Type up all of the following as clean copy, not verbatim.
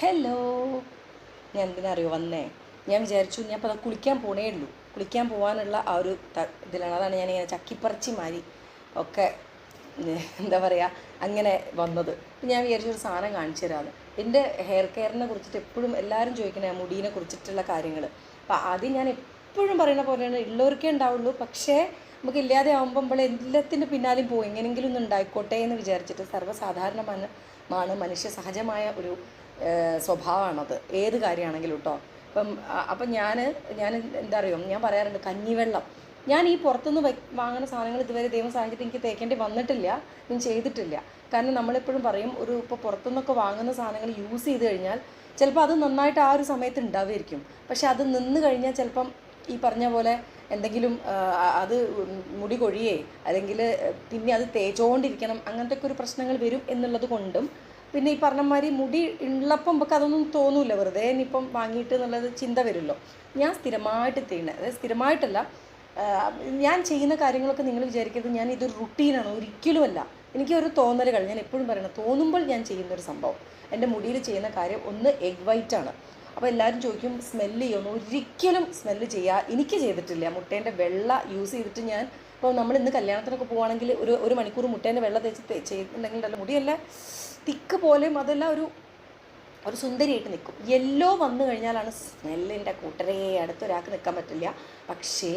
Hello. ഞാൻ എന്തിനറിയോ വന്നേ? ഞാൻ വിചാരിച്ചു ഞാൻ ഇപ്പോൾ കുളിക്കാൻ പോണേ ഉള്ളൂ. കുളിക്കാൻ പോകാനുള്ള ആ ഒരു ഇതിലാണ്. അതാണ് ഞാനിങ്ങനെ ചക്കിപ്പറിച്ചി മാറി ഒക്കെ എന്താ പറയുക അങ്ങനെ വന്നത്. ഞാൻ വിചാരിച്ചൊരു സാധനം കാണിച്ചു തരാമെന്ന്. എൻ്റെ ഹെയർ കെയറിനെ കുറിച്ചിട്ട് എപ്പോഴും എല്ലാവരും ചോദിക്കണേ മുടീനെ കുറിച്ചിട്ടുള്ള കാര്യങ്ങൾ. അപ്പോൾ ആദ്യം ഞാൻ എപ്പോഴും പറയുന്ന പോലെയാണ്, ഉള്ളവർക്കേ ഉണ്ടാവുള്ളൂ. പക്ഷേ നമുക്ക് ഇല്ലാതെ ആകുമ്പോൾ എല്ലാത്തിൻ്റെ പിന്നാലെയും പോകും. എങ്ങനെയെങ്കിലും ഒന്ന് ഉണ്ടായിക്കോട്ടെ എന്ന് വിചാരിച്ചിട്ട് സർവ്വസാധാരണമാണ് മനുഷ്യ സഹജമായ ഒരു സ്വഭാവമാണത്, ഏത് കാര്യമാണെങ്കിലും കേട്ടോ. അപ്പം ഞാൻ എന്താ അറിയോ, ഞാൻ പറയാറുണ്ട് കഞ്ഞിവെള്ളം. ഞാൻ ഈ പുറത്തുനിന്ന് വാങ്ങുന്ന സാധനങ്ങൾ ഇതുവരെ ദൈവം സാധിച്ചിട്ട് എനിക്ക് തേക്കേണ്ടി വന്നിട്ടില്ല, ഞാൻ ചെയ്തിട്ടില്ല. കാരണം നമ്മളെപ്പോഴും പറയും, ഇപ്പോൾ പുറത്തുനിന്നൊക്കെ വാങ്ങുന്ന സാധനങ്ങൾ യൂസ് ചെയ്ത് കഴിഞ്ഞാൽ ചിലപ്പോൾ അത് നന്നായിട്ട് ആ ഒരു സമയത്ത് ഉണ്ടാവുമായിരിക്കും. പക്ഷെ അത് നിന്ന് കഴിഞ്ഞാൽ ചിലപ്പം ഈ പറഞ്ഞ പോലെ എന്തെങ്കിലും അത് മുടി കൊഴിയേ അല്ലെങ്കിൽ പിന്നെ അത് തേച്ചുകൊണ്ടിരിക്കണം, അങ്ങനത്തെ ഒക്കെ ഒരു പ്രശ്നങ്ങൾ വരും എന്നുള്ളത് കൊണ്ടും, പിന്നെ ഈ പറഞ്ഞമാതിരി മുടി ഉള്ളപ്പം നമുക്ക് അതൊന്നും തോന്നില്ല, വെറുതെ ഇനിയിപ്പം വാങ്ങിയിട്ട് എന്നുള്ളത് ചിന്ത വരുമല്ലോ. ഞാൻ സ്ഥിരമായിട്ട് ചെയ്യുന്നത്, അതായത് സ്ഥിരമായിട്ടല്ല, ഞാൻ ചെയ്യുന്ന കാര്യങ്ങളൊക്കെ നിങ്ങൾ വിചാരിക്കരുത് ഞാൻ ഇതൊരു റുട്ടീനാണ്, ഒരിക്കലുമല്ല. എനിക്കൊരു തോന്നലുകൾ, ഞാൻ എപ്പോഴും പറയണം, തോന്നുമ്പോൾ ഞാൻ ചെയ്യുന്നൊരു സംഭവം. എൻ്റെ മുടിയിൽ ചെയ്യുന്ന കാര്യം ഒന്ന് എഗ് വൈറ്റ് ആണ്. അപ്പോൾ എല്ലാവരും ചോദിക്കും സ്മെല്ല് ചെയ്യുമെന്ന്. ഒരിക്കലും സ്മെല്ല് ചെയ്യുക എനിക്ക് ചെയ്തിട്ടില്ല. മുട്ടേൻ്റെ വെള്ള യൂസ് ചെയ്തിട്ട് ഞാൻ ഇപ്പോൾ നമ്മൾ ഇന്ന് കല്യാണത്തിനൊക്കെ പോവുകയാണെങ്കിൽ ഒരു മണിക്കൂർ മുട്ടേൻ്റെ വെള്ള ചെയ്തിട്ടുണ്ടെങ്കിൽ നല്ല മുടിയല്ല തിക്ക് പോലെയും അതെല്ലാം ഒരു സുന്ദരിയായിട്ട് നിൽക്കും. യെല്ലോ വന്നു കഴിഞ്ഞാലാണ് സ്മെല്ലിൻ്റെ കൂട്ടരേ, അടുത്തൊരാൾക്ക് നിൽക്കാൻ പറ്റില്ല. പക്ഷേ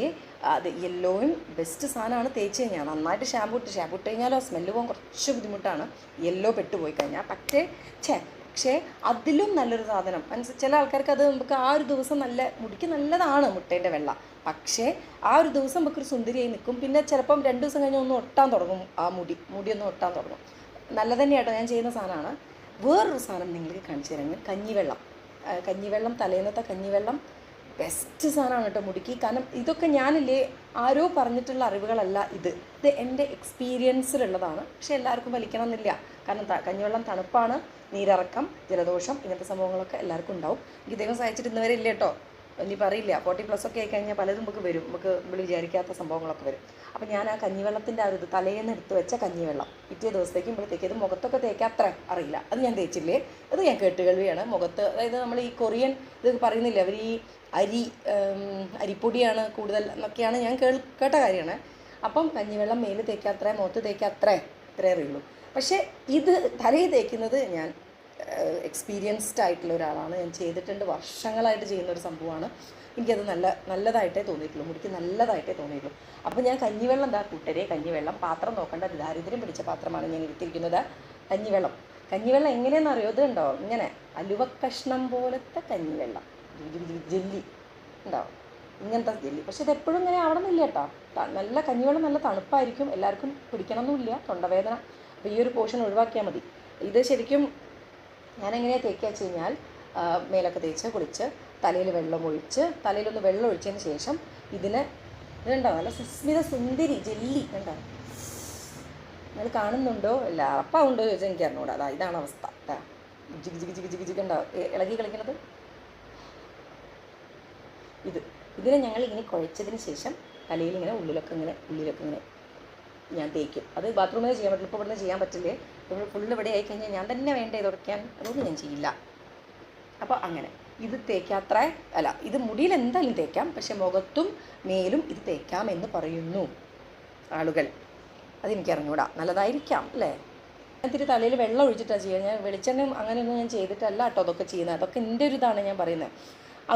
അത് യെല്ലോയും ബെസ്റ്റ് സാധനമാണ്. തേച്ച് കഴിഞ്ഞാൽ നന്നായിട്ട് ഷാമ്പു ഇട്ട് കഴിഞ്ഞാലോ സ്മെല്ല് പോകാൻ കുറച്ച് ബുദ്ധിമുട്ടാണ്, യെല്ലോ പെട്ടുപോയി കഴിഞ്ഞാൽ. പക്ഷേ അതിലും നല്ലൊരു സാധനം ചില ആൾക്കാർക്ക് അത് നമുക്ക് ആ ഒരു ദിവസം മുടിക്ക് നല്ലതാണ് മുട്ടേൻ്റെ വെള്ള. പക്ഷേ ആ ഒരു ദിവസം നമുക്കൊരു സുന്ദരിയായി നിൽക്കും. പിന്നെ ചിലപ്പം 2 ദിവസം കഴിഞ്ഞാൽ ഒന്ന് ഒട്ടാൻ തുടങ്ങും, ആ മുടിയൊന്ന് ഒട്ടാൻ തുടങ്ങും. നല്ലത് തന്നെയാട്ടോ, ഞാൻ ചെയ്യുന്ന സാധനമാണ്. വേറൊരു സാധനം നിങ്ങൾക്ക് കാണിച്ചു തരാം. കഞ്ഞിവെള്ളം തലേന്നത്തെ കഞ്ഞിവെള്ളം ബെസ്റ്റ് സാധനമാണ് കേട്ടോ മുടിക്ക്. കാരണം ഇതൊക്കെ ഞാനില്ലേ ആരോ പറഞ്ഞിട്ടുള്ള അറിവുകളല്ല, ഇത് എൻ്റെ എക്സ്പീരിയൻസിലുള്ളതാണ്. പക്ഷേ എല്ലാവർക്കും വലിക്കണം എന്നില്ല. കാരണം കഞ്ഞിവെള്ളം തണുപ്പാണ്, നീരിറക്കം, ജലദോഷം, ഇങ്ങനത്തെ സംഭവങ്ങളൊക്കെ എല്ലാവർക്കും ഉണ്ടാവും. എനിക്ക് ദൈവം സഹായിച്ചിട്ട് ഇന്ന് വരെ ഇല്ല കേട്ടോ. ഇനി പറയില്ല, 40+ ഒക്കെ ആയിക്കഴിഞ്ഞാൽ പലതും നമുക്ക് വരും, നമ്മൾ വിചാരിക്കാത്ത സംഭവങ്ങളൊക്കെ വരും. അപ്പോൾ ഞാൻ ആ കഞ്ഞിവെള്ളത്തിൻ്റെ ആ ഒരു തലേന്ന് എടുത്ത് വെച്ച കഞ്ഞിവെള്ളം പിറ്റേ ദിവസത്തേക്ക് ഇത് മുഖത്തൊക്കെ തേക്കാൻ അത്ര അറിയില്ല, അത് ഞാൻ തേച്ചില്ലേ, അത് ഞാൻ കേട്ടുകേൾവിയാണ്. മുഖത്ത്, അതായത് നമ്മൾ ഈ കൊറിയൻ ഇത് പറയുന്നില്ല, അവർ ഈ അരിപ്പൊടിയാണ് കൂടുതൽ എന്നൊക്കെയാണ് ഞാൻ കേട്ട കാര്യമാണ്. അപ്പം കഞ്ഞിവെള്ളം മേല് തേക്കാത്രേ, മുഖത്ത് തേക്കാത്രേ, ഇത്രേ അറിയുള്ളൂ. പക്ഷേ ഇത് തലയിൽ തേക്കുന്നത് ഞാൻ എക്സ്പീരിയൻസ്ഡ് ആയിട്ടുള്ള ഒരാളാണ്, ഞാൻ ചെയ്തിട്ടുണ്ട്, വർഷങ്ങളായിട്ട് ചെയ്യുന്നൊരു സംഭവമാണ്. എനിക്കത് നല്ലതായിട്ടേ തോന്നിയിട്ടുള്ളൂ, മുടിക്ക് നല്ലതായിട്ടേ തോന്നിയിട്ടുള്ളൂ. അപ്പോൾ ഞാൻ കഞ്ഞിവെള്ളം കഞ്ഞിവെള്ളം പാത്രം നോക്കേണ്ട, ദാരിദ്ര്യം പിടിച്ച പാത്രമാണ് ഞാൻ എടുത്തിരിക്കുന്നത്. കഞ്ഞിവെള്ളം എങ്ങനെയാണെന്ന് അറിയോ? ഇത് ഉണ്ടോ, ഇങ്ങനെ അലുവക്കഷ്ണം പോലത്തെ കഞ്ഞിവെള്ളം, ജെല്ലി ഉണ്ടാവും, ഇങ്ങനത്തെ ജെല്ലി. പക്ഷെ ഇതെപ്പോഴും ഇങ്ങനെ ആവണമെന്നില്ല കേട്ടോ. നല്ല കഞ്ഞിവെള്ളം നല്ല തണുപ്പായിരിക്കും, എല്ലാവർക്കും പിടിക്കണമെന്നില്ല, തൊണ്ടവേദന. അപ്പോൾ ഈ ഒരു പോർഷൻ ഒഴിവാക്കിയാൽ മതി. ഇത് ശരിക്കും ഞാനെങ്ങനെയാണ് തേക്കുക വെച്ച് കഴിഞ്ഞാൽ, മേലൊക്കെ തേച്ച് കുളിച്ച് തലയിൽ തലയിലൊന്ന് വെള്ളം ഒഴിച്ചതിന് ശേഷം ഇതുണ്ടാവും, നല്ല സുസ്മിത സുന്ദരി ജെല്ലി ഉണ്ടാവും. നിങ്ങൾ കാണുന്നുണ്ടോ? ഇല്ല, ഉറപ്പാവുണ്ടോ ചോദിച്ചാൽ എനിക്ക് അറിഞ്ഞൂടാ. ഇതാണ് അവസ്ഥ. ജിഗ് ഉണ്ടാവും, ഇളകി കളിക്കുന്നത്. ഇതിനെ ഞങ്ങൾ ഇങ്ങനെ കുഴച്ചതിന് ശേഷം തലയിൽ ഇങ്ങനെ ഉള്ളിലൊക്കെ ഇങ്ങനെ ഞാൻ തേക്കും. അത് ബാത്റൂമിൽ ചെയ്യാൻ പറ്റില്ല, ഇപ്പോൾ ഇവിടുന്ന് ചെയ്യാൻ പറ്റില്ലേ. ഫുള്ള് ഇവിടെ ആയിക്കഴിഞ്ഞാൽ ഞാൻ തന്നെ വേണ്ടേ തുടയ്ക്കാൻ, അതൊന്നും ഞാൻ ചെയ്യില്ല. അപ്പോൾ അങ്ങനെ ഇത് ഇത് മുടിയിൽ എന്തായാലും തേക്കാം, പക്ഷെ മുഖത്തും മേലും ഇത് തേക്കാമെന്ന് പറയുന്നു ആളുകൾ. അതെനിക്കറിഞ്ഞൂടാ, നല്ലതായിരിക്കാം അല്ലേ. ഞാൻ ഇത്തിരി തലയിൽ വെള്ളം ഒഴിച്ചിട്ടാണ് ചെയ്യുക. ഞാൻ വെളിച്ചെണ്ണയും അങ്ങനെയൊന്നും ഞാൻ ചെയ്തിട്ടല്ല കേട്ടോ അതൊക്കെ ചെയ്യുന്നത്. അതൊക്കെ എൻ്റെ ഒരു ഇതാണ് ഞാൻ പറയുന്നത്.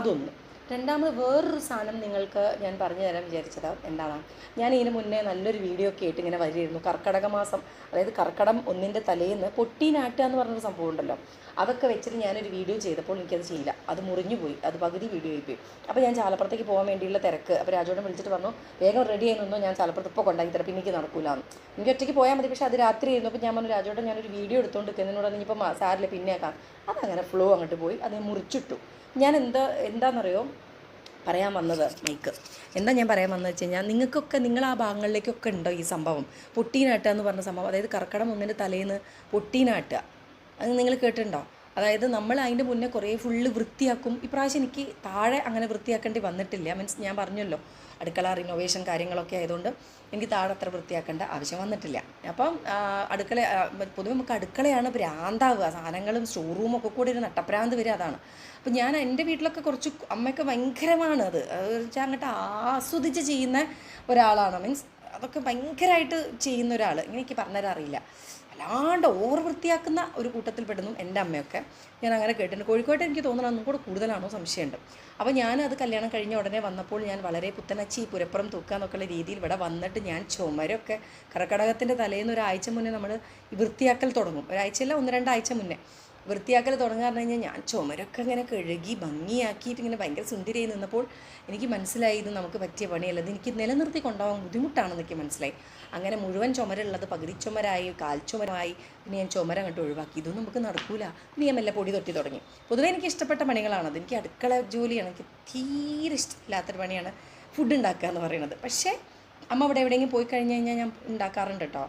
അതൊന്ന്. രണ്ടാമത് വേറൊരു സാധനം നിങ്ങൾക്ക് ഞാൻ പറഞ്ഞു തരാൻ വിചാരിച്ചത് എന്താണ്, ഞാൻ ഇതിന് മുന്നേ നല്ലൊരു വീഡിയോ ഒക്കെ ആയിട്ട് ഇങ്ങനെ വരികയായിരുന്നു. കർക്കടക മാസം, അതായത് കർക്കടം 1 തലേന്ന് പൊട്ടീനാട്ടുക എന്ന് പറഞ്ഞൊരു സംഭവം ഉണ്ടല്ലോ, അതൊക്കെ വെച്ചിട്ട് ഞാനൊരു വീഡിയോ ചെയ്തപ്പോൾ എനിക്കത് ചെയ്യില്ല, അത് മുറിഞ്ഞു പോയി, അത് പകുതി വീഡിയോ ആയിപ്പോയി. അപ്പോൾ ഞാൻ ചാലപ്പുറത്തേക്ക് പോകാൻ വേണ്ടിയുള്ള തിരക്ക്. അപ്പോൾ രാജോടൻ വിളിച്ചിട്ട് പറഞ്ഞു വേഗം റെഡി ആയി നിന്നോ, ഞാൻ ചാലപ്പുറത്ത് ഇപ്പോൾ കൊണ്ടാക്കി തരാം, പിന്നെ എനിക്ക് നടക്കൂലാന്ന്. എനിക്ക് ഒറ്റയ്ക്ക് പോയാൽ മതി. പക്ഷേ അത് രാത്രി ആയിരുന്നു. അപ്പോൾ ഞാൻ പറഞ്ഞു രാജോടൻ ഞാനൊരു വീഡിയോ എടുത്തുകൊണ്ട് നിന്നോട് ഇനിയിപ്പോൾ സാരില്ല പിന്നെ ആക്കാം. അതങ്ങനെ ഫ്ലോ അങ്ങോട്ട് പോയി, അത് മുറിച്ചിട്ടു. ഞാൻ എന്താണെന്നറിയോ പറയാൻ വന്നത്, എന്താ ഞാൻ പറയാൻ വന്നത് വെച്ച് കഴിഞ്ഞാൽ, നിങ്ങൾ ആ ഭാഗങ്ങളിലേക്കൊക്കെ ഉണ്ടോ ഈ സംഭവം, പൊട്ടീനാട്ടുക എന്ന് പറഞ്ഞ സംഭവം. അതായത് കർക്കടം 1 തലേന്ന് പൊട്ടീനാട്ടുക, അത് നിങ്ങൾ കേട്ടിട്ടുണ്ടോ? അതായത് നമ്മൾ അതിൻ്റെ മുന്നേ കുറേ ഫുള്ള് വൃത്തിയാക്കും. ഇപ്രാവശ്യം എനിക്ക് താഴെ അങ്ങനെ വൃത്തിയാക്കേണ്ടി വന്നിട്ടില്ല. മീൻസ് ഞാൻ പറഞ്ഞല്ലോ അടുക്കള റിനോവേഷൻ കാര്യങ്ങളൊക്കെ ആയതുകൊണ്ട് എനിക്ക് താഴെ അത്ര വൃത്തിയാക്കേണ്ട ആവശ്യം വന്നിട്ടില്ല. അപ്പം അടുക്കള പൊതുവെ നമുക്ക് അടുക്കളയാണ് ഭ്രാന്താവുക. സാധനങ്ങളും സ്റ്റോർ റൂമൊക്കെ കൂടി ഒരു നട്ടപ്രാന്ത് വരിക അതാണ്. അപ്പം ഞാൻ എൻ്റെ വീട്ടിലൊക്കെ കുറച്ച് അമ്മയൊക്കെ ഭയങ്കരമാണ് അത് വെച്ചാൽ അങ്ങോട്ട് ആസ്വദിച്ച് ചെയ്യുന്ന ഒരാളാണ്. മീൻസ് അതൊക്കെ ഭയങ്കരമായിട്ട് ചെയ്യുന്ന ഒരാൾ. എനിക്ക് പറഞ്ഞുതരാൻ അറിയില്ല. വല്ലാണ്ട് ഓവർ വൃത്തിയാക്കുന്ന ഒരു കൂട്ടത്തിൽ പെടുന്നു എൻ്റെ അമ്മയൊക്കെ. ഞാൻ അങ്ങനെ കേട്ടിട്ടുണ്ട്. കോഴിക്കോട്ട് എനിക്ക് തോന്നുന്നത് ഒന്നും കൂടെ കൂടുതലാണോ സംശയമുണ്ട്. അപ്പോൾ ഞാനത് കല്യാണം കഴിഞ്ഞ ഉടനെ വന്നപ്പോൾ ഞാൻ വളരെ പുത്തനച്ചി പുരപ്പുറം തൂക്കുക എന്നൊക്കെയുള്ള രീതിയിൽ ഇവിടെ വന്നിട്ട് ഞാൻ ചുമരൊക്കെ കർക്കിടകത്തിൻ്റെ തലേന്ന് ഒരാഴ്ച മുന്നേ നമ്മൾ വൃത്തിയാക്കൽ തുടങ്ങും. ഒരാഴ്ചയല്ല 1-2 ആഴ്ച മുന്നേ വൃത്തിയാക്കൽ തുടങ്ങാൻ പറഞ്ഞു കഴിഞ്ഞാൽ ഞാൻ ചുമരൊക്കെ ഇങ്ങനെ കഴുകി ഭംഗിയാക്കിയിട്ട് ഇങ്ങനെ ഭയങ്കര സുന്ദരിയായി നിന്നപ്പോൾ എനിക്ക് മനസ്സിലായി ഇത് നമുക്ക് പറ്റിയ പണിയല്ല, ഇത് എനിക്ക് നിലനിർത്തി കൊണ്ടുപോകാൻ ബുദ്ധിമുട്ടാണെന്ന് എനിക്ക് മനസ്സിലായി. അങ്ങനെ മുഴുവൻ ചുമരുള്ളത് പകുതി ചുമരായി, കാൽ ചുമരായി. പിന്നെ ഞാൻ ചുമര അങ്ങോട്ട് ഒഴിവാക്കി. ഇതൊന്നും നമുക്ക് നടക്കൂല. പിന്നെ ഞാൻ മെല്ലെ പൊടി തൊട്ടി തുടങ്ങി. പൊതുവെ എനിക്ക് ഇഷ്ടപ്പെട്ട പണികളാണത്. എനിക്ക് അടുക്കള ജോലിയാണ് എനിക്ക് തീരെ ഇഷ്ടമില്ലാത്തൊരു പണിയാണ് ഫുഡ് ഉണ്ടാക്കുക എന്ന് പറയുന്നത്. പക്ഷേ അമ്മ ഇവിടെ എവിടെയെങ്കിലും പോയി കഴിഞ്ഞ് കഴിഞ്ഞാൽ ഞാൻ ഉണ്ടാക്കാറുണ്ട് കേട്ടോ.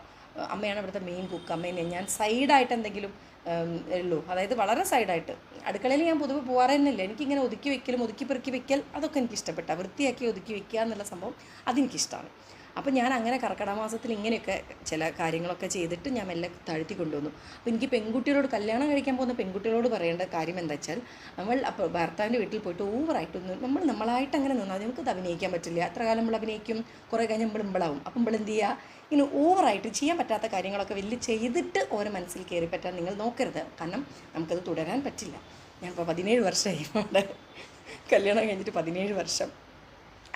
അമ്മയാണ് ഇവിടുത്തെ മെയിൻ കുക്ക്. അമ്മേനെ ഞാൻ സൈഡായിട്ട് എന്തെങ്കിലും ഉള്ളൂ, അതായത് വളരെ സൈഡായിട്ട്. അടുക്കളയിൽ ഞാൻ പൊതുവെ പോകാറ് തന്നെയില്ല. എനിക്കിങ്ങനെ ഒതുക്കി വെക്കലും ഒതുക്കി പെറുക്കി വെക്കൽ അതൊക്കെ എനിക്കിഷ്ടപ്പെട്ട വൃത്തിയാക്കി ഒതുക്കി വെക്കുക എന്നുള്ള സംഭവം അതെനിക്കിഷ്ടമാണ്. അപ്പോൾ ഞാൻ അങ്ങനെ കർക്കിടക മാസത്തിൽ ഇങ്ങനെയൊക്കെ ചില കാര്യങ്ങളൊക്കെ ചെയ്തിട്ട് ഞാൻ മെല്ലെ താഴ്ത്തി കൊണ്ടുവന്നു. അപ്പോൾ എനിക്ക് പെൺകുട്ടികളോട് കല്യാണം കഴിക്കാൻ പോകുന്ന പെൺകുട്ടികളോട് പറയേണ്ട കാര്യം എന്താ വെച്ചാൽ നമ്മൾ അപ്പോൾ ഭർത്താവിൻ്റെ വീട്ടിൽ പോയിട്ട് ഓവറായിട്ടൊന്നും നമ്മളായിട്ട് അങ്ങനെ നിന്നാൽ നമുക്കത് അഭിനയിക്കാൻ പറ്റില്ല. എത്ര കാലം നമ്മൾ അഭിനയിക്കും, കുറേ കഴിഞ്ഞ് നമ്മൾ ഇമ്പളാവും. അപ്പം നമ്മൾ എന്ത് ചെയ്യുക, ഇങ്ങനെ ഓവറായിട്ട് ചെയ്യാൻ പറ്റാത്ത കാര്യങ്ങളൊക്കെ വലിയ ചെയ്തിട്ട് ഓരോ മനസ്സിൽ കയറി പറ്റാൻ നിങ്ങൾ നോക്കരുത്. കാരണം നമുക്കത് തുടരാൻ പറ്റില്ല. ഞാനിപ്പോൾ 17 വർഷമായി അവിടെ കല്യാണം കഴിഞ്ഞിട്ട് 17 വർഷം.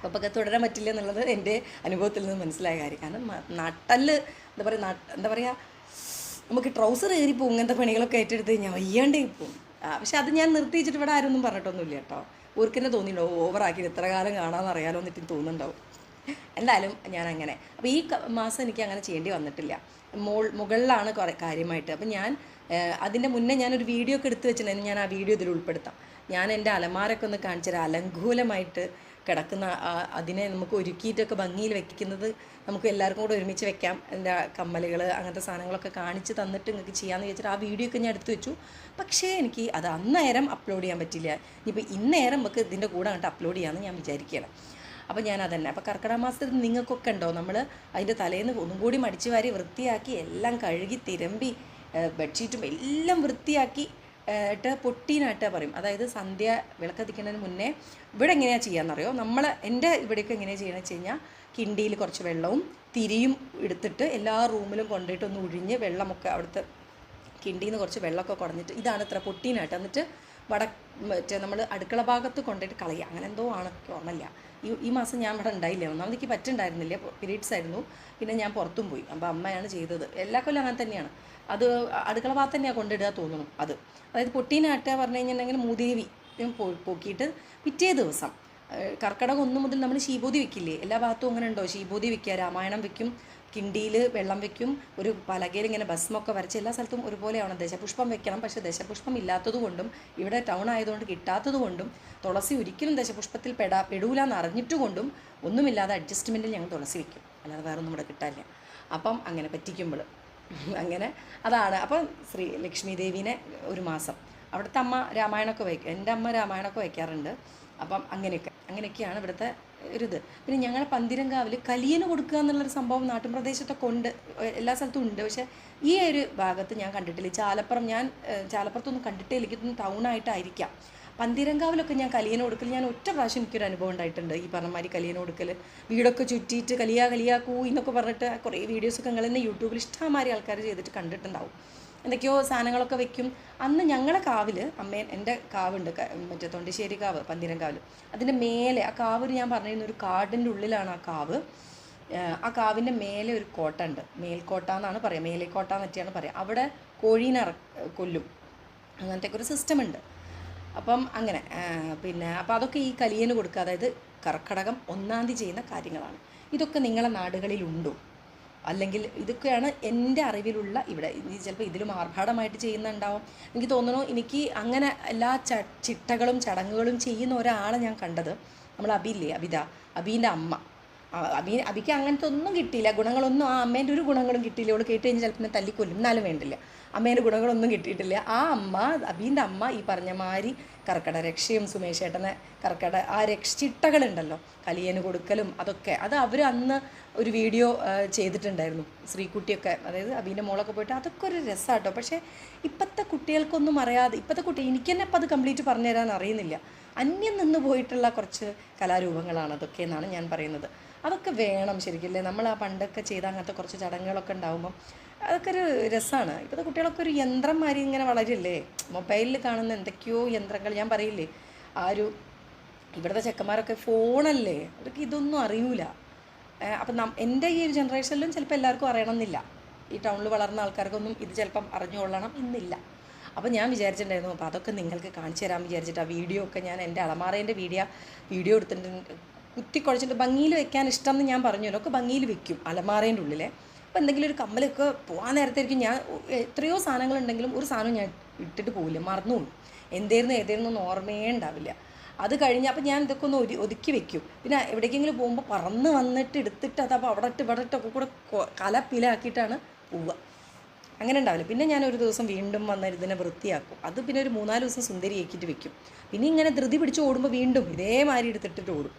അപ്പോൾ ഒക്കെ തുടരാൻ പറ്റില്ല എന്നുള്ളത് എൻ്റെ അനുഭവത്തിൽ നിന്ന് മനസ്സിലായ കാര്യം. കാരണം നട്ടല് എന്താ പറയുക നമുക്ക് ട്രൗസർ കയറിപ്പോവും. ഇങ്ങനത്തെ പണികളൊക്കെ ഏറ്റെടുത്ത് കഴിഞ്ഞാൽ വയ്യാണ്ടേ പോവും. പക്ഷെ അത് ഞാൻ നിർത്തി വെച്ചിട്ട് ഇവിടെ ആരൊന്നും പറഞ്ഞിട്ടൊന്നുമില്ല കേട്ടോ. ഓർക്കെന്നെ തോന്നിയിട്ടുണ്ടോ ഓവറാക്കി എത്ര കാലം കാണാമെന്ന് അറിയാലോ എന്നിട്ട് തോന്നുന്നുണ്ടാവും. എന്തായാലും ഞാൻ അങ്ങനെ. അപ്പോൾ ഈ മാസം എനിക്ക് അങ്ങനെ ചെയ്യേണ്ടി വന്നിട്ടില്ല. മുകളിലാണ് കാര്യമായിട്ട്. അപ്പം ഞാൻ അതിൻ്റെ മുന്നേ ഞാനൊരു വീഡിയോ ഒക്കെ എടുത്ത് വെച്ചിട്ടുണ്ടായിരുന്നു. ഞാൻ ആ വീഡിയോ ഇതിൽ ഉൾപ്പെടുത്താം. ഞാൻ എൻ്റെ അലമാരൊക്കെ ഒന്ന് കാണിച്ചൊരു അലങ്കൂലമായിട്ട് കിടക്കുന്ന അതിനെ നമുക്ക് ഒരുക്കിയിട്ടൊക്കെ ഭംഗിയിൽ വെക്കുന്നത് നമുക്ക് എല്ലാവർക്കും കൂടെ ഒരുമിച്ച് വെക്കാം. എൻ്റെ കമ്മലുകൾ അങ്ങനത്തെ സാധനങ്ങളൊക്കെ കാണിച്ച് തന്നിട്ട് നിങ്ങൾക്ക് ചെയ്യാമെന്ന് വിചാരിച്ചിട്ട് ആ വീഡിയോ ഒക്കെ ഞാൻ എടുത്ത് വെച്ചു. പക്ഷേ എനിക്ക് അത് അന്നേരം അപ്ലോഡ് ചെയ്യാൻ പറ്റില്ല. ഇനിയിപ്പോൾ ഇന്നേരം നമുക്ക് ഇതിൻ്റെ കൂടെ അങ്ങോട്ട് അപ്ലോഡ് ചെയ്യാമെന്ന് ഞാൻ വിചാരിക്കുകയാണ്. അപ്പോൾ ഞാൻ അതന്നെ. അപ്പോൾ കർക്കിടക മാസത്തിൽ നിങ്ങൾക്കൊക്കെ ഉണ്ടോ നമ്മൾ അതിൻ്റെ തലേന്ന് ഒന്നും കൂടി മടിച്ചു വാരി വൃത്തിയാക്കി എല്ലാം കഴുകി തിരമ്പി ബെഡ്ഷീറ്റും എല്ലാം വൃത്തിയാക്കി ഇട്ട് പൊട്ടീനായിട്ട് പറയും. അതായത് സന്ധ്യ വിളക്കത്തിക്കുന്നതിന് മുന്നേ ഇവിടെ എങ്ങനെയാണ് ചെയ്യാമെന്നറിയോ, എൻ്റെ ഇവിടെയൊക്കെ എങ്ങനെയാണ് ചെയ്യണമെന്ന് വെച്ച് കഴിഞ്ഞാൽ കിണ്ടിയിൽ കുറച്ച് വെള്ളവും തിരിയും എടുത്തിട്ട് എല്ലാ റൂമിലും കൊണ്ടുപോയിട്ട് ഒന്ന് ഒഴിഞ്ഞ് വെള്ളമൊക്കെ അവിടുത്തെ കിണ്ടിയിൽ നിന്ന് കുറച്ച് വെള്ളമൊക്കെ കുടഞ്ഞിട്ട് ഇതാണ് ഇത്ര പൊട്ടീനായിട്ട് എന്നിട്ട് മറ്റേ നമ്മൾ അടുക്കള ഭാഗത്ത് കൊണ്ടുപോയിട്ട് കളയുക. അങ്ങനെ എന്തോ ആണ്, ഓർമ്മയില്ല. ഈ മാസം ഞാൻ ഇവിടെ ഉണ്ടായില്ല. ഒന്നാമത് എനിക്ക് പറ്റുണ്ടായിരുന്നില്ല, പീരീഡ്സ് ആയിരുന്നു. പിന്നെ ഞാൻ പുറത്തും പോയി. അപ്പോൾ അമ്മയാണ് ചെയ്തത്. എല്ലാ കൊല്ലം അങ്ങനെ തന്നെയാണ്. അത് അടുക്കള ഭാഗത്ത് തന്നെയാണ് കൊണ്ടിടുക തോന്നുന്നു. അതായത് പൊട്ടീനാട്ടുക പറഞ്ഞു കഴിഞ്ഞിട്ടുണ്ടെങ്കിൽ മൂദേവി പോക്കിയിട്ട് പിറ്റേ ദിവസം കർക്കിടകം 1 മുതൽ നമ്മൾ ശീബോധി വെക്കില്ലേ, എല്ലാ ഭാഗത്തും അങ്ങനെ ഉണ്ടോ? ശീബോധി വെക്കുക, രാമായണം വെക്കും, കിണ്ടിയിൽ വെള്ളം വെക്കും, ഒരു പലകയിൽ ഇങ്ങനെ ഭസ്മൊക്കെ വരച്ച് എല്ലാ സ്ഥലത്തും ഒരുപോലെയാണ്. ദശപുഷ്പം വെക്കണം. പക്ഷേ ദശപുഷ്പം ഇല്ലാത്തതുകൊണ്ടും ഇവിടെ ടൗൺ ആയതുകൊണ്ട് കിട്ടാത്തതുകൊണ്ടും തുളസി ഒരിക്കലും ദശപുഷ്പത്തിൽ പെടൂല എന്ന് അറിഞ്ഞിട്ടുകൊണ്ടും ഒന്നുമില്ലാതെ അഡ്ജസ്റ്റ്മെൻറ്റിൽ ഞങ്ങൾ തുളസി വെക്കും. അല്ലാതെ വേറെ ഒന്നും ഇവിടെ കിട്ടാനില്ല. അപ്പം അങ്ങനെ പറ്റിക്കുമ്പോൾ അങ്ങനെ അതാണ്. അപ്പം ലക്ഷ്മി ദേവീനെ ഒരു മാസം അവിടുത്തെ അമ്മ രാമായണമൊക്കെ വയ്ക്കും. എൻ്റെ അമ്മ രാമായണമൊക്കെ വയ്ക്കാറുണ്ട്. അപ്പം അങ്ങനെയൊക്കെയാണ് ഇവിടുത്തെ ഒരിത്. പിന്നെ ഞങ്ങളുടെ പന്തിരങ്കാവിൽ കലിയന് കൊടുക്കുക എന്നുള്ളൊരു സംഭവം നാട്ടിൻ പ്രദേശത്തൊക്കെ ഉണ്ട്, എല്ലാ സ്ഥലത്തും ഉണ്ട്. പക്ഷേ ഈ ഒരു ഭാഗത്ത് ഞാൻ കണ്ടിട്ടില്ല. ചാലപ്പുറത്തൊന്നും കണ്ടിട്ടേ ഇല്ല. ഇതൊന്നും ടൗണായിട്ടായിരിക്കാം. പന്തിരങ്കാവിലൊക്കെ ഞാൻ കലിയന് കൊടുക്കൽ ഞാൻ ഒറ്റ പ്രാവശ്യം എനിക്കൊരു അനുഭവം ഉണ്ടായിട്ടുണ്ട്. ഈ പറഞ്ഞമാതിരി കലിയന് കൊടുക്കൽ, വീടൊക്കെ ചുറ്റിയിട്ട് കലിയാ കൂ എന്നൊക്കെ പറഞ്ഞിട്ട് കുറേ വീഡിയോസൊക്കെ നിങ്ങൾ തന്നെ യൂട്യൂബിൽ ഇഷ്ടംമാതിരി ആൾക്കാർ ചെയ്തിട്ട് കണ്ടിട്ടുണ്ടാവും. എന്തൊക്കെയോ സാധനങ്ങളൊക്കെ വെക്കും. അന്ന് ഞങ്ങളെ കാവിൽ എൻ്റെ കാവുണ്ട്, മറ്റേ തൊണ്ടിശ്ശേരി കാവ്, പന്തിരങ്കാവിൽ. അതിൻ്റെ മേലെ ആ കാവ് ഞാൻ പറഞ്ഞിരുന്ന ഒരു കാടിൻ്റെ ഉള്ളിലാണ് ആ കാവ്. ആ കാവിൻ്റെ മേലെ ഒരു കോട്ട ഉണ്ട്. മേൽക്കോട്ട എന്നാണ് പറയുക, മേലേക്കോട്ട എന്നൊക്കെയാണ് പറയുക. അവിടെ കോഴീനെ കൊല്ലും. അങ്ങനത്തെയൊക്കെ ഒരു സിസ്റ്റം ഉണ്ട്. അപ്പം അങ്ങനെ അപ്പോൾ അതൊക്കെ ഈ കലിയന് കൊടുക്കുക. അതായത് കർക്കിടകം 1-ാം തീയതി ചെയ്യുന്ന കാര്യങ്ങളാണ്. ഇതൊക്കെ നിങ്ങളെ നാടുകളിലുണ്ടോ? അല്ലെങ്കിൽ ഇതൊക്കെയാണ് എൻ്റെ അറിവിലുള്ള ഇവിടെ. ചിലപ്പോൾ ഇതിലും ആർഭാടമായിട്ട് ചെയ്യുന്നുണ്ടാവും. എനിക്ക് തോന്നുന്നു എനിക്ക് അങ്ങനെ എല്ലാ ചിട്ടകളും ചടങ്ങുകളും ചെയ്യുന്ന ഒരാളെ ഞാൻ കണ്ടത് നമ്മൾ അബിയില്ലേ, അബീൻ്റെ അമ്മ. അബിക്ക് അങ്ങനത്തെ ഒന്നും കിട്ടിയില്ല, ഗുണങ്ങളൊന്നും. ആ അമ്മേൻ്റെ ഒരു ഗുണങ്ങളും കിട്ടിയില്ല. അവൾ കേട്ട് കഴിഞ്ഞാൽ ചിലപ്പോൾ തല്ലിക്കൊല്ലും, എന്നാലും വേണ്ടില്ല. അമ്മേൻ്റെ ഗുണങ്ങളൊന്നും കിട്ടിയിട്ടില്ല. ആ അമ്മ, അബീൻ്റെ അമ്മ ഈ പറഞ്ഞ മാതിരി കർക്കട രക്ഷയും സുമേഷ് ഏട്ടനെ കർക്കട ആ ചിട്ടകളുണ്ടല്ലോ, കലിയന് കൊടുക്കലും അതൊക്കെ, അത് അവർ അന്ന് ഒരു വീഡിയോ ചെയ്തിട്ടുണ്ടായിരുന്നു, ശ്രീകുട്ടിയൊക്കെ, അതായത് അബീൻ്റെ മോളൊക്കെ പോയിട്ട്. അതൊക്കെ ഒരു രസമാട്ടോ. പക്ഷേ ഇപ്പോഴത്തെ കുട്ടികൾക്കൊന്നും അറിയാതെ, ഇപ്പോഴത്തെ കുട്ടി, എനിക്ക് തന്നെ അപ്പോൾ അത് കംപ്ലീറ്റ് പറഞ്ഞു തരാൻ അറിയുന്നില്ല. അന്യം നിന്ന് പോയിട്ടുള്ള കുറച്ച് കലാരൂപങ്ങളാണ് അതൊക്കെ എന്നാണ് ഞാൻ പറയുന്നത്. അതൊക്കെ വേണം ശരിക്കില്ലേ. നമ്മൾ ആ പണ്ടൊക്കെ ചെയ്ത അങ്ങനത്തെ കുറച്ച് ചടങ്ങുകളൊക്കെ ഉണ്ടാകുമ്പം അതൊക്കെ ഒരു രസമാണ്. ഇപ്പോഴത്തെ കുട്ടികളൊക്കെ ഒരു യന്ത്രം മാതിരി ഇങ്ങനെ വളരില്ലേ, മൊബൈലിൽ കാണുന്ന എന്തൊക്കെയോ യന്ത്രങ്ങൾ. ഞാൻ പറയില്ലേ, ആ ഒരു ഇവിടുത്തെ ചെക്കന്മാരൊക്കെ ഫോണല്ലേ, അവർക്ക് ഇതൊന്നും അറിയൂല. അപ്പം എൻ്റെ ഈ ഒരു ജനറേഷനിലും ചിലപ്പോൾ എല്ലാവർക്കും അറിയണമെന്നില്ല. ഈ ടൗണിൽ വളർന്ന ആൾക്കാർക്കൊന്നും ഇത് ചിലപ്പം അറിഞ്ഞുകൊള്ളണം എന്നില്ല. അപ്പോൾ ഞാൻ വിചാരിച്ചിട്ടുണ്ടായിരുന്നു, അപ്പോൾ അതൊക്കെ നിങ്ങൾക്ക് കാണിച്ചു തരാൻ വിചാരിച്ചിട്ട് ആ വീഡിയോ ഒക്കെ ഞാൻ എൻ്റെ അലമാറേൻ്റെ വീഡിയോ എടുത്തിട്ടുണ്ട്. കുത്തിക്കുഴച്ചിട്ട് ഭംഗിയിൽ വെക്കാൻ ഇഷ്ടം എന്ന് ഞാൻ പറഞ്ഞല്ലോ, ഒക്കെ ഭംഗിയിൽ വെക്കും അലമാറേൻ്റെ ഉള്ളിലെ. അപ്പോൾ എന്തെങ്കിലും ഒരു കമ്മലൊക്കെ പോകാൻ നേരത്തായിരിക്കും ഞാൻ, എത്രയോ സാധനങ്ങളുണ്ടെങ്കിലും ഒരു സാധനം ഞാൻ ഇട്ടിട്ട് പോവില്ല, മറന്നു പോകും. ഏതായിരുന്നു എന്ന് ഓർമ്മയേ ഉണ്ടാവില്ല. അത് കഴിഞ്ഞ് അപ്പോൾ ഞാൻ ഇതൊക്കെ ഒന്ന് ഒതുക്കി വെക്കും. പിന്നെ എവിടേക്കെങ്കിലും പോകുമ്പോൾ പറന്ന് വന്നിട്ട് എടുത്തിട്ട് അതപ്പോൾ അവിടെ ഇട്ടൊക്കെ കൂടെ കലപ്പിലാക്കിയിട്ടാണ് പോവുക. അങ്ങനെ ഉണ്ടാവില്ല. പിന്നെ ഞാൻ ഒരു ദിവസം വീണ്ടും വന്ന് ഇതിനെ വൃത്തിയാക്കും. അത് പിന്നെ ഒരു 3-4 ദിവസം സുന്ദരിയാക്കിയിട്ട് വെക്കും. പിന്നെ ഇങ്ങനെ ധൃതി പിടിച്ച് ഓടുമ്പോൾ വീണ്ടും ഇതേമാതിരി എടുത്തിട്ടിട്ട് ഓടും.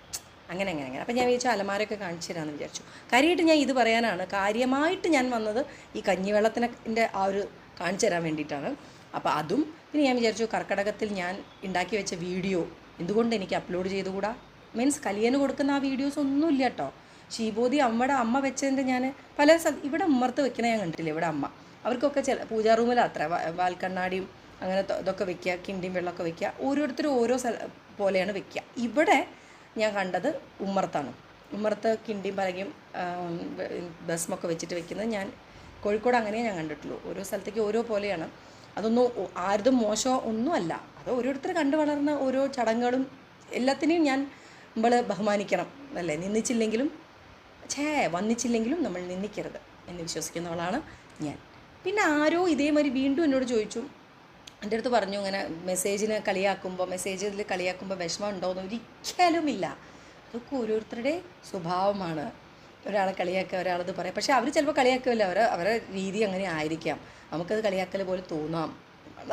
അങ്ങനെ. അപ്പം ഞാൻ വിചാരിച്ചു അലമാരയൊക്കെ കാണിച്ചു തരാമെന്ന് വിചാരിച്ചു. കാര്യമായിട്ട് ഞാൻ ഇത് പറയാനാണ്, കാര്യമായിട്ട് ഞാൻ വന്നത് ഈ കഞ്ഞിവെള്ളത്തിൻ്റെ ആ ഒരു കാണിച്ചു തരാൻ വേണ്ടിയിട്ടാണ്. അപ്പോൾ അതും പിന്നെ ഞാൻ വിചാരിച്ചു കർക്കിടകത്തിൽ ഞാൻ ഉണ്ടാക്കി വെച്ച വീഡിയോ എന്തുകൊണ്ട് എനിക്ക് അപ്ലോഡ് ചെയ്തുകൂടാ. മീൻസ് കലിയന് കൊടുക്കുന്ന ആ വീഡിയോസ് ഒന്നുമില്ല കേട്ടോ. ശീബോധി അമ്മ വെച്ചതിൻ്റെ ഞാൻ പല ഇവിടെ ഉമ്മർത്ത് വെക്കണേ ഞാൻ കണ്ടിട്ടില്ല. ഇവിടെ അമ്മ അവർക്കൊക്കെ പൂജാ റൂമിലത്ര വാൽക്കണ്ണാടിയും അങ്ങനെ ഇതൊക്കെ വെക്കുക, കിണ്ടിയും വെള്ളമൊക്കെ വെക്കുക, ഓരോരുത്തരും ഓരോ പോലെയാണ് വെക്കുക. ഇവിടെ ഞാൻ കണ്ടത് ഉമ്മർത്താണ്. ഉമ്മർത്ത് കിണ്ടിയും പലകയും ഭസ്മൊക്കെ വെച്ചിട്ട് വെക്കുന്നത് ഞാൻ കോഴിക്കോട് അങ്ങനെയേ ഞാൻ കണ്ടിട്ടുള്ളൂ. ഓരോ സ്ഥലത്തേക്ക് ഓരോ പോലെയാണ്. അതൊന്നും ആരുതും മോശമോ ഒന്നുമല്ല, അത് ഓരോരുത്തർ കണ്ടു വളർന്ന ഓരോ ചടങ്ങുകളും. എല്ലാത്തിനെയും നമ്മൾ ബഹുമാനിക്കണം അല്ലേ. നിന്ദിച്ചില്ലെങ്കിലും വന്നിച്ചില്ലെങ്കിലും നമ്മൾ നിന്ദിക്കരുത് എന്ന് വിശ്വസിക്കുന്നവളാണ് ഞാൻ. പിന്നെ ആരോ ഇതേമാതിരി വീണ്ടും എന്നോട് ചോദിച്ചു, എൻ്റെ അടുത്ത് പറഞ്ഞു, ഇങ്ങനെ മെസ്സേജിൽ കളിയാക്കുമ്പോൾ വിഷമം ഉണ്ടോയെന്ന്. ഒരിക്കലുമില്ല. അതൊക്കെ ഓരോരുത്തരുടെ സ്വഭാവമാണ്. ഒരാളെ കളിയാക്കുക, ഒരാളത് പറയാം. പക്ഷേ അവർ ചിലപ്പോൾ കളിയാക്കുമല്ല, അവരുടെ രീതി അങ്ങനെ ആയിരിക്കാം. നമുക്കത് കളിയാക്കൽ പോലെ തോന്നാം.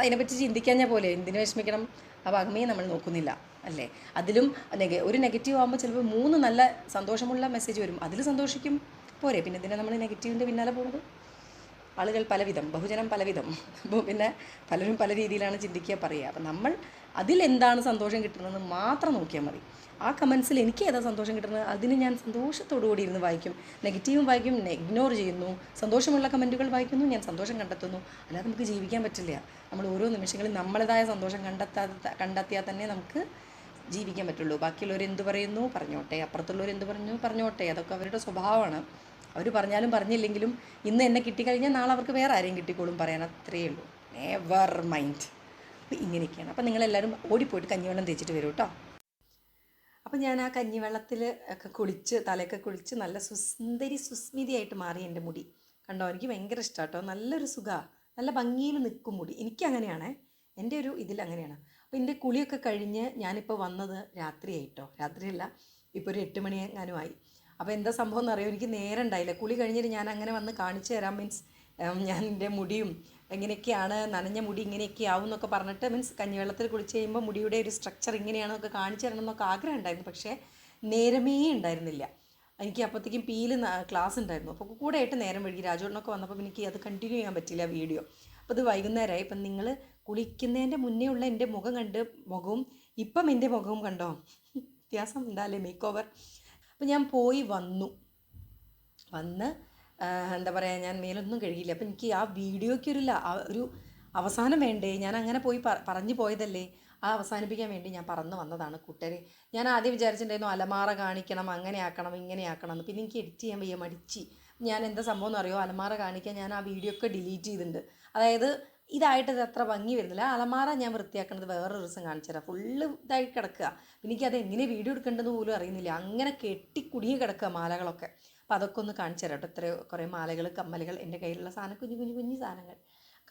അതിനെപ്പറ്റി ചിന്തിക്കാഞ്ഞാൽ പോലെ എന്തിനു വിഷമിക്കണം, ആ ഭാഗമേ നമ്മൾ നോക്കുന്നില്ല അല്ലേ. അതിലും ഒരു നെഗറ്റീവ് ആകുമ്പോൾ ചിലപ്പോൾ 3 നല്ല സന്തോഷമുള്ള മെസ്സേജ് വരും, അതിൽ സന്തോഷിക്കും പോരെ. പിന്നെ ഇതിനെ നമ്മൾ നെഗറ്റീവിൻ്റെ പിന്നാലെ പോകുന്നത്. ആളുകൾ പലവിധം, ബഹുജനം പലവിധം. അപ്പോൾ പിന്നെ പലരും പല രീതിയിലാണ് ചിന്തിക്കുക, പറയുക. അപ്പം നമ്മൾ അതിലെന്താണ് സന്തോഷം കിട്ടുന്നതെന്ന് മാത്രം നോക്കിയാൽ മതി. ആ കമൻസിൽ എനിക്ക് ഏതാ സന്തോഷം കിട്ടുന്നത് അതിന് ഞാൻ സന്തോഷത്തോടു കൂടി ഇരുന്ന് വായിക്കും. നെഗറ്റീവും വായിക്കും, ഇഗ്നോർ ചെയ്യുന്നു. സന്തോഷമുള്ള കമൻറ്റുകൾ വായിക്കുന്നു, ഞാൻ സന്തോഷം കണ്ടെത്തുന്നു. അല്ലാതെ നമുക്ക് ജീവിക്കാൻ പറ്റില്ല. നമ്മൾ ഓരോ നിമിഷങ്ങളിൽ നമ്മളേതായ സന്തോഷം കണ്ടെത്തിയാൽ തന്നെ നമുക്ക് ജീവിക്കാൻ പറ്റുള്ളൂ. ബാക്കിയുള്ളവർ എന്ത് പറയുന്നു പറഞ്ഞോട്ടെ, അപ്പുറത്തുള്ളവർ എന്ത് പറഞ്ഞോട്ടെ, അതൊക്കെ അവരുടെ സ്വഭാവമാണ്. അവർ പറഞ്ഞാലും പറഞ്ഞില്ലെങ്കിലും ഇന്ന് എന്നെ കിട്ടിക്കഴിഞ്ഞാൽ നാളെ അവർക്ക് വേറെ ആരെയും കിട്ടിക്കോളും പറയാൻ, അത്രയേ ഉള്ളൂ. Never mind. അപ്പോൾ ഇങ്ങനെയൊക്കെയാണ്. അപ്പോൾ നിങ്ങളെല്ലാവരും ഓടിപ്പോയിട്ട് കഞ്ഞിവെള്ളം തേച്ചിട്ട് വരും കേട്ടോ. അപ്പോൾ ഞാൻ ആ കഞ്ഞിവെള്ളത്തിൽ ഒക്കെ കുളിച്ച്, തലയൊക്കെ കുളിച്ച് നല്ല സുസ്മിതയായിട്ട് മാറി എൻ്റെ മുടി. കണ്ടോ, എനിക്ക് ഭയങ്കര ഇഷ്ടമാണ് കേട്ടോ. നല്ലൊരു സുഖമാണ്, നല്ല ഭംഗിയിൽ നിൽക്കും മുടി. എനിക്കങ്ങനെയാണേ, എൻ്റെ ഒരു ഇതിലങ്ങനെയാണ്. അപ്പോൾ എൻ്റെ കുളിയൊക്കെ കഴിഞ്ഞ് ഞാനിപ്പോൾ വന്നത് രാത്രിയായിട്ടോ. രാത്രിയല്ല, ഇപ്പോൾ ഒരു 8 മണി എങ്ങാനുമായി. അപ്പോൾ എന്താ സംഭവം എന്നറിയോ, എനിക്ക് നേരം ഉണ്ടായില്ല. കുളി കഴിഞ്ഞിട്ട് ഞാൻ അങ്ങനെ വന്ന് കാണിച്ചു തരാം. മീൻസ് ഞാൻ എൻ്റെ മുടിയും എങ്ങനെയൊക്കെയാണ്, നനഞ്ഞ മുടി ഇങ്ങനെയൊക്കെ ആവും എന്നൊക്കെ പറഞ്ഞിട്ട്, മീൻസ് കഞ്ഞിവെള്ളത്തിൽ കുളിച്ച് കഴിയുമ്പോൾ മുടിയുടെ ഒരു സ്ട്രക്ചർ ഇങ്ങനെയാണെന്നൊക്കെ കാണിച്ചു തരണം എന്നൊക്കെ ആഗ്രഹം ഉണ്ടായിരുന്നു. പക്ഷേ നേരമേ ഉണ്ടായിരുന്നില്ല. എനിക്ക് അപ്പോഴത്തേക്കും ക്ലാസ് ഉണ്ടായിരുന്നു. അപ്പോൾ കൂടെ ആയിട്ട് നേരം വൈകി. രാജുവിനൊക്കെ വന്നപ്പോൾ എനിക്ക് അത് കണ്ടിന്യൂ ചെയ്യാൻ പറ്റില്ല വീഡിയോ. അപ്പോൾ ഇത് വൈകുന്നേരമായി. ഇപ്പം നിങ്ങൾ കുളിക്കുന്നതിൻ്റെ മുന്നേ ഉള്ള എൻ്റെ മുഖവും ഇപ്പം എൻ്റെ മുഖവും കണ്ടോ, വ്യത്യാസം എന്താല്ലേ, മേക്ക് ഓവർ. അപ്പോൾ ഞാൻ പോയി വന്ന് എന്താ പറയുക, ഞാൻ മേലൊന്നും കഴുകിയില്ല. അപ്പോൾ എനിക്ക് ആ വീഡിയോയ്ക്ക് ഒരു അവസാനം വേണ്ടേ. ഞാൻ അങ്ങനെ പോയി പറഞ്ഞു പോയതല്ലേ, ആ അവസാനിപ്പിക്കാൻ വേണ്ടി ഞാൻ പറന്ന് വന്നതാണ് കൂട്ടരെ. ഞാൻ ആദ്യം വിചാരിച്ചിട്ടുണ്ടായിരുന്നു അലമാറ കാണിക്കണം, അങ്ങനെ ആക്കണം ഇങ്ങനെ ആക്കണം എന്ന്. പിന്നെ എനിക്ക് എഡിറ്റ് ചെയ്യാൻ വയ്യ, മടിച്ച്. ഞാൻ എന്താ സംഭവം എന്ന് അറിയോ, അലമാറ കാണിക്കാൻ ഞാൻ ആ വീഡിയോ ഒക്കെ ഡിലീറ്റ് ചെയ്തിട്ടുണ്ട്. അതായത് ഇതായിട്ട് ഇത് അത്ര ഭംഗി വരുന്നില്ല. അലമാറ ഞാൻ വൃത്തിയാക്കുന്നത് വേറൊരു ദിവസം കാണിച്ചു തരാം. ഫുള്ള് ഇതായി കിടക്കുക. എനിക്കത് എങ്ങനെ വീഡിയോ എടുക്കേണ്ടതെന്ന് പോലും അറിയുന്നില്ല. അങ്ങനെ കെട്ടിക്കുടുങ്ങി കിടക്കുക മാലകളൊക്കെ. അപ്പോൾ അതൊക്കെ ഒന്ന് കാണിച്ചു തരാം കേട്ടോ. കുറേ മാലകൾ, കമ്മലുകൾ, എൻ്റെ കയ്യിലുള്ള സാധനം, കുഞ്ഞു സാധനങ്ങൾ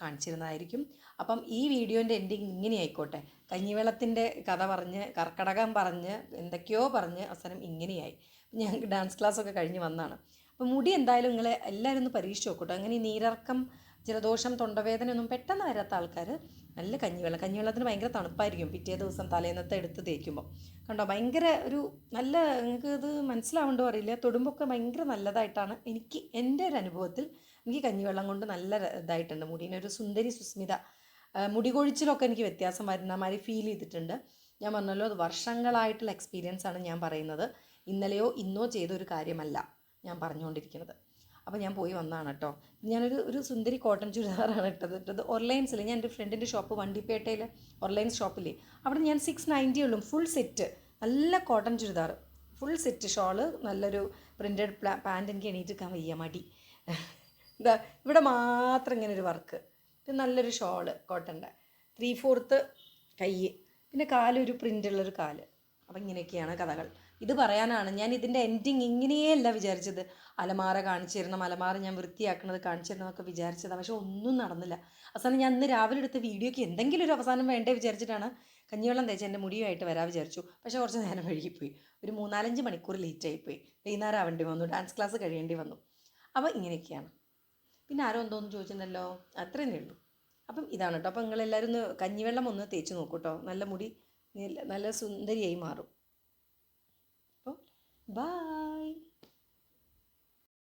കാണിച്ചിരുന്നതായിരിക്കും. അപ്പം ഈ വീഡിയോൻ്റെ എൻഡിങ് ഇങ്ങനെ ആയിക്കോട്ടെ. കഞ്ഞിവെള്ളത്തിൻ്റെ കഥ പറഞ്ഞ്, കർക്കിടകം പറഞ്ഞ്, എന്തൊക്കെയോ പറഞ്ഞ് അവസാനം ഇങ്ങനെയായി. ഞങ്ങൾക്ക് ഡാൻസ് ക്ലാസ്സൊക്കെ കഴിഞ്ഞ് വന്നതാണ്. അപ്പോൾ മുടി എന്തായാലും നിങ്ങൾ എല്ലാവരും ഒന്ന് പരീക്ഷിച്ച് നോക്കൂട്ടോ. അങ്ങനെ ഈ നീരിറക്കം, ജലദോഷം, തൊണ്ടവേദന ഒന്നും പെട്ടെന്ന് വരാത്ത ആൾക്കാർ നല്ല കഞ്ഞിവെള്ളത്തിന് ഭയങ്കര തണുപ്പായിരിക്കും പിറ്റേ ദിവസം തലേന്നത്തെ എടുത്ത് തേക്കുമ്പോൾ. കണ്ടോ, ഭയങ്കര ഒരു നല്ല, നിങ്ങൾക്ക് ഇത് മനസ്സിലാവുണ്ടോ അറിയില്ല, തൊടുമ്പൊക്കെ ഭയങ്കര നല്ലതായിട്ടാണ് എൻ്റെ ഒരു അനുഭവത്തിൽ എനിക്ക് കഞ്ഞിവെള്ളം കൊണ്ട് നല്ല ഇതായിട്ടുണ്ട്. മുടീനൊരു സുന്ദരി സുസ്മിത, മുടി കൊഴിച്ചിലൊക്കെ എനിക്ക് വ്യത്യാസം വരുന്ന മാതിരി ഫീൽ ചെയ്തിട്ടുണ്ട്. ഞാൻ പറഞ്ഞല്ലോ, അത് വർഷങ്ങളായിട്ടുള്ള എക്സ്പീരിയൻസ് ആണ് ഞാൻ പറയുന്നത്. ഇന്നലെയോ ഇന്നോ ചെയ്തൊരു കാര്യമല്ല ഞാൻ പറഞ്ഞുകൊണ്ടിരിക്കുന്നത്. അപ്പോൾ ഞാൻ പോയി വന്നതാണ് കേട്ടോ. ഞാനൊരു സുന്ദരി കോട്ടൺ ചുരിദാറാണ് ഇട്ടത് ഓർലൈൻസിൽ. ഞാൻ എൻ്റെ ഫ്രണ്ടിൻ്റെ ഷോപ്പ് വണ്ടിപ്പേട്ടയിൽ ഓർലൈൻസ് ഷോപ്പില്ലേ, അവിടെ ഞാൻ 690 ഉള്ളൂ ഫുൾ സെറ്റ്, നല്ല cotton churidar full set, shawl, നല്ലൊരു പ്രിൻറ്റഡ് പാൻറ്റ്. എനിക്ക് എണീറ്റിക്കാൻ വയ്യ, മടി. ഇതാ ഇവിടെ മാത്രം ഇങ്ങനെ ഒരു വർക്ക്, പിന്നെ നല്ലൊരു ഷോള് കോട്ടൻ്റെ, 3/4 കൈ, പിന്നെ കാലൊരു പ്രിൻ്റുള്ളൊരു കാല്. അപ്പം ഇങ്ങനെയൊക്കെയാണ് കഥകൾ. ഇത് പറയാനാണ് ഞാൻ ഇതിൻ്റെ എൻഡിങ് ഇങ്ങനെയല്ല വിചാരിച്ചത്. അലമാര കാണിച്ചു തരണം, അലമാര ഞാൻ വൃത്തിയാക്കണത് കാണിച്ചു തരണം എന്നൊക്കെ വിചാരിച്ചതാണ്. പക്ഷെ ഒന്നും നടന്നില്ല. അവസാനം ഞാൻ ഇന്ന് രാവിലെ എടുത്ത വീഡിയോയ്ക്ക് എന്തെങ്കിലും ഒരു അവസാനം വേണ്ടേ വിചാരിച്ചിട്ടാണ് കഞ്ഞിവെള്ളം തേച്ച് എൻ്റെ മുടിയുമായിട്ട് വരാൻ വിചാരിച്ചു. പക്ഷേ കുറച്ച് നേരം വൈകിപ്പോയി, ഒരു 3-4 മണിക്കൂർ ലേറ്റായിപ്പോയി. വൈകുന്നേരം ആവേണ്ടി വന്നു, ഡാൻസ് ക്ലാസ് കഴിയേണ്ടി വന്നു. അപ്പോൾ ഇങ്ങനെയൊക്കെയാണ്. പിന്നെ ആരോ എന്തോന്ന് ചോദിച്ചിട്ടുണ്ടല്ലോ, അത്രയേ ഉള്ളൂ. അപ്പം ഇതാണ് കേട്ടോ. അപ്പം നിങ്ങളെല്ലാവരും ഒന്ന് കഞ്ഞിവെള്ളം ഒന്ന് തേച്ച് നോക്കൂ കേട്ടോ. നല്ല മുടി നല്ല സുന്ദരിയായി മാറും. അപ്പോൾ ബൈ.